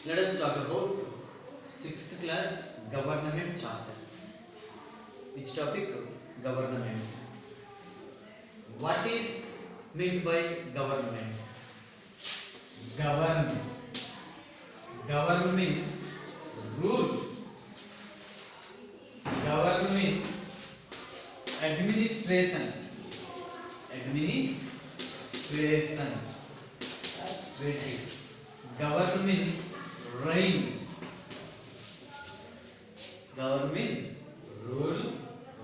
Let us talk about 6th class government chapter. Which topic? Government. What is meant by government? Govern. Government rule. Government administration. Administration. Strategy. Government reign. Government rule,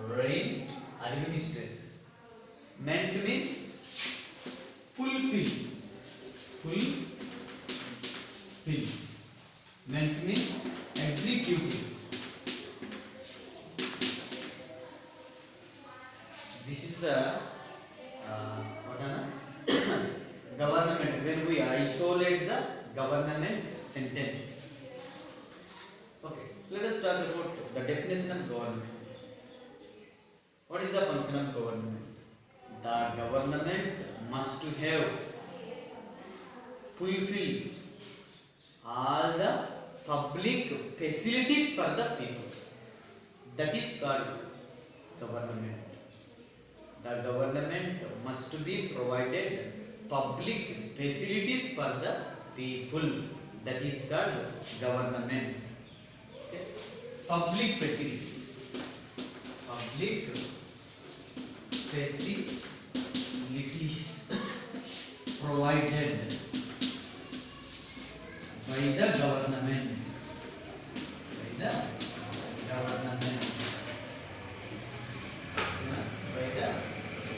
reign, administration. Meant to mean fulfill. Fulfill. Meant to mean executive. This is the government. When we isolate the government sentence. Okay, let us talk about the definition of government. What is the function of government? The government must have fulfill all the public facilities for the people. That is called government. The government must be provided public facilities for the people. That is called government. Okay. Public facilities. Public facilities provided by the government. By the government. By the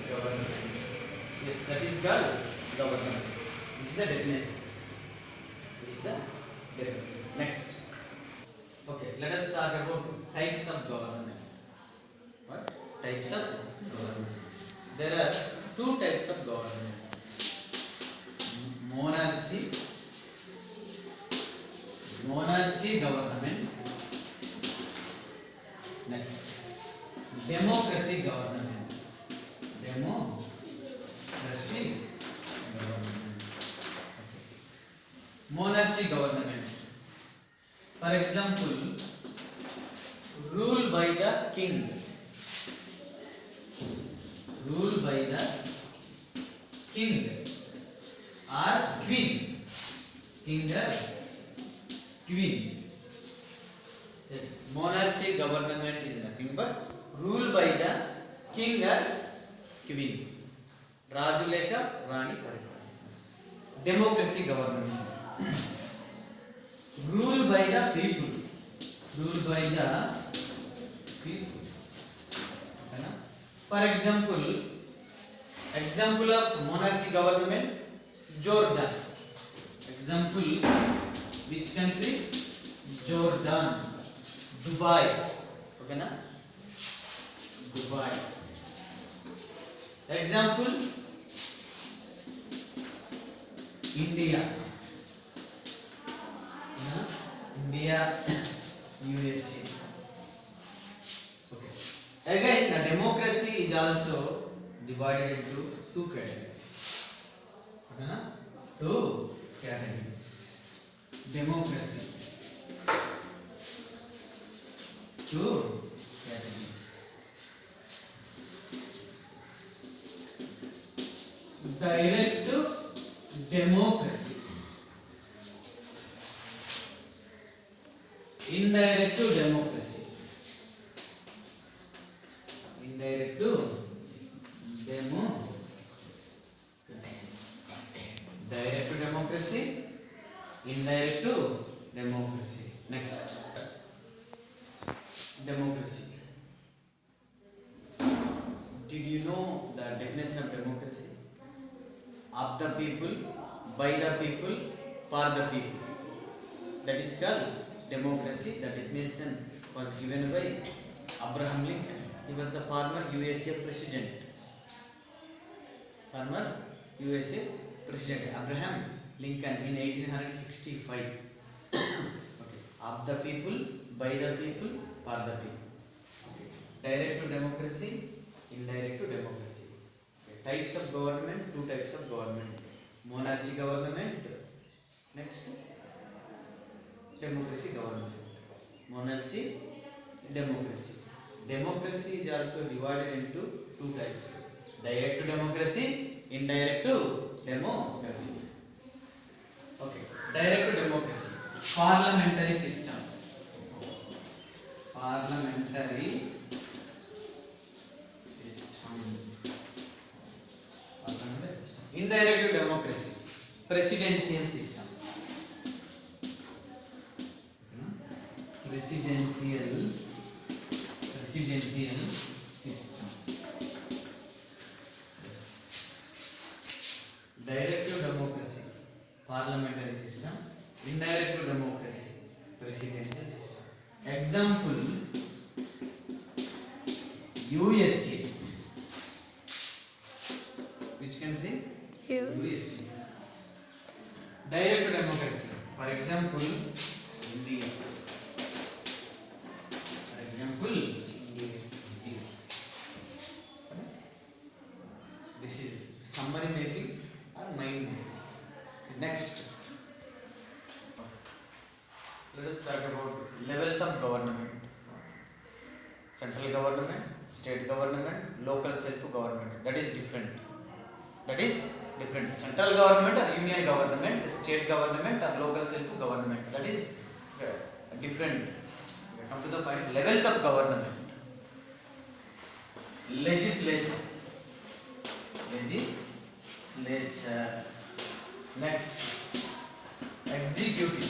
government. Yes, that is called government. This is the definition. This is the definition. Next. Okay, let us talk about types of government. What? Types of government. There are two types of government. Monarchy government. Next, democracy government. Democracy government. Monarchy government. For example, rule by the king. Rule by the king or queen. King or queen. Yes, monarchy government is nothing but rule by the king or queen. Raju leka Rani paripalistaru. Democracy government. Rule by the people. Rule by the people. For example of monarchy government, Jordan. Example, which country? Jordan. Dubai. Okay na? Dubai. Example, India. India, USA. Okay. Again, the democracy is also divided into two categories. Okay, na? Two categories. Democracy. Two categories. Direct democracy. Indirect democracy. Indirect democracy. Direct democracy. Indirect democracy. Next, democracy. Did you know the definition of democracy? Of the people, by the people, for the people. That is called democracy. The definition was given by Abraham Lincoln. He was the former USA president. Former USA president Abraham Lincoln in 1865. Okay. Of the people, by the people, for the people. Okay. Direct to democracy, indirect to democracy. Okay. Types of government, two types of government. Monarchy government. Next, democracy government. Monarchy, democracy. Democracy is also divided into two types: direct democracy, indirect democracy. Okay, direct democracy, parliamentary system. Parliamentary system. Indirect democracy, presidential system. Presidential system. Yes. Direct democracy, parliamentary system. Indirect democracy, presidential system. Example: USA. Which country? USA. Direct democracy. For example, India. For example, India. This is summary making or mind making. Next, let us talk about levels of government. Central government, state government, local self-government. That is different. Central government or union government, state government or local self-government. That is different. Come to the point. Levels of government. Legislature. Next, executive.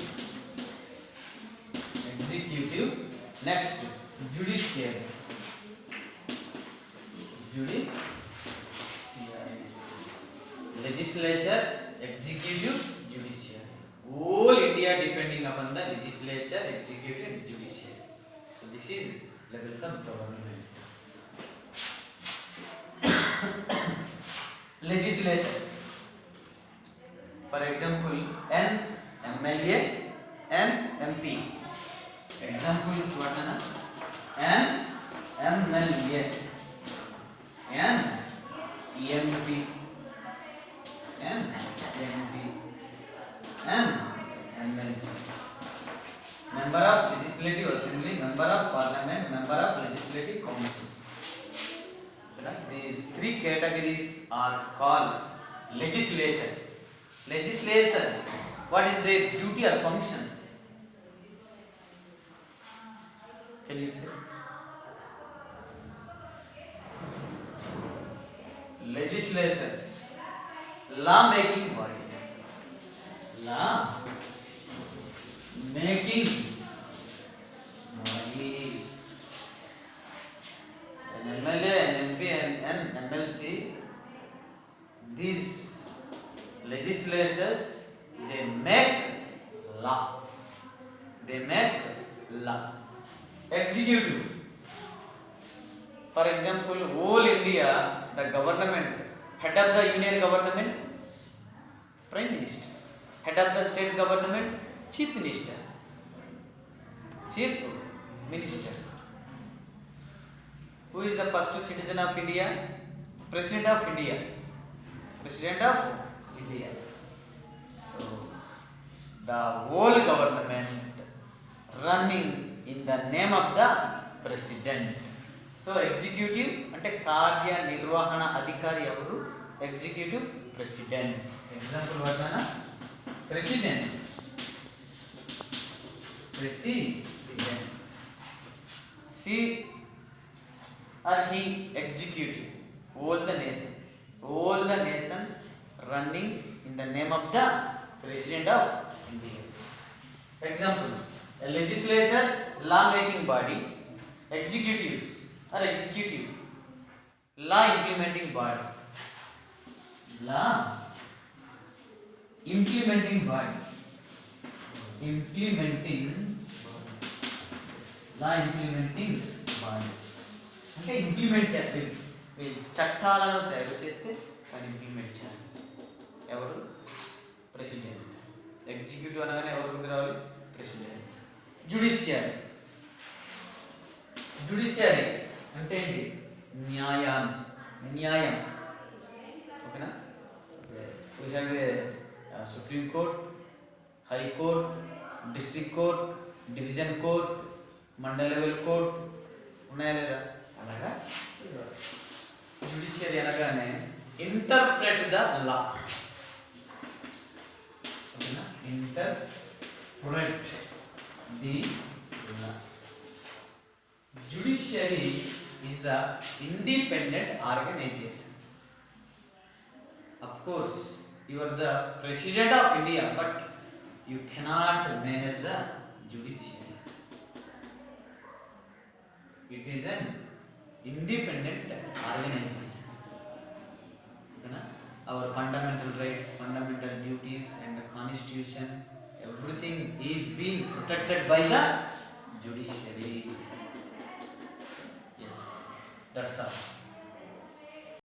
Next, judiciary. Legislature, executive, judiciary. Whole India depending upon the legislature, executive and judiciary. So this is levels of government. Legislatures. For example, an MLA and MP. Example is what? An MLA, an MP, an MP, an MLC. Member of Legislative Assembly, Member of Parliament, Member of Legislative Council. These three categories are called legislature. Legislators, what is their duty or function? Can you say? Legislators, law making bodies. Law making bodies. An MLA, an MP, and an MLC. These legislatures, they make law. Executive. For example, whole India, the government, head of the union government, Prime Minister. Head of the state government, Chief Minister. Who is the first citizen of India? President of India. So, the whole government running in the name of the president. So, executive ante karya nirvahana adhikari evaru? Executive, president. Example what nana? President. She or he executive all the nation running in the name of the president of India. Example: a legislature's law making body, executives or executive law implementing body. Law implementing body. అంటే implement చేయాలి. చట్టాలను తయారు చేస్తే దాన్ని implement చేస్తారు. ఎవరు? President. Executive అనగానే ఎవరు ముందు రావాలి? ప్రెసిడెంట్. జుడిషియరీ అంటే ఏంటి? న్యాయం. ఓకేనా? We have a Supreme Court, High Court, district court, division court, మండల లెవెల్ కోర్ట్ ఉన్నాయా లేదా? అలాగా జ్యుడిషియరీ అనగానే ఇంటర్ప్రెట్ ద లా. ఓకేనా? Interpret the law. Judiciary is the independent organization. Of course, you are the president of India, but you cannot manage the judiciary. It is an independent organization. Okay? Our fundamental rights, fundamental duties, and the constitution, everything is being protected by the judiciary. Yes, that's all.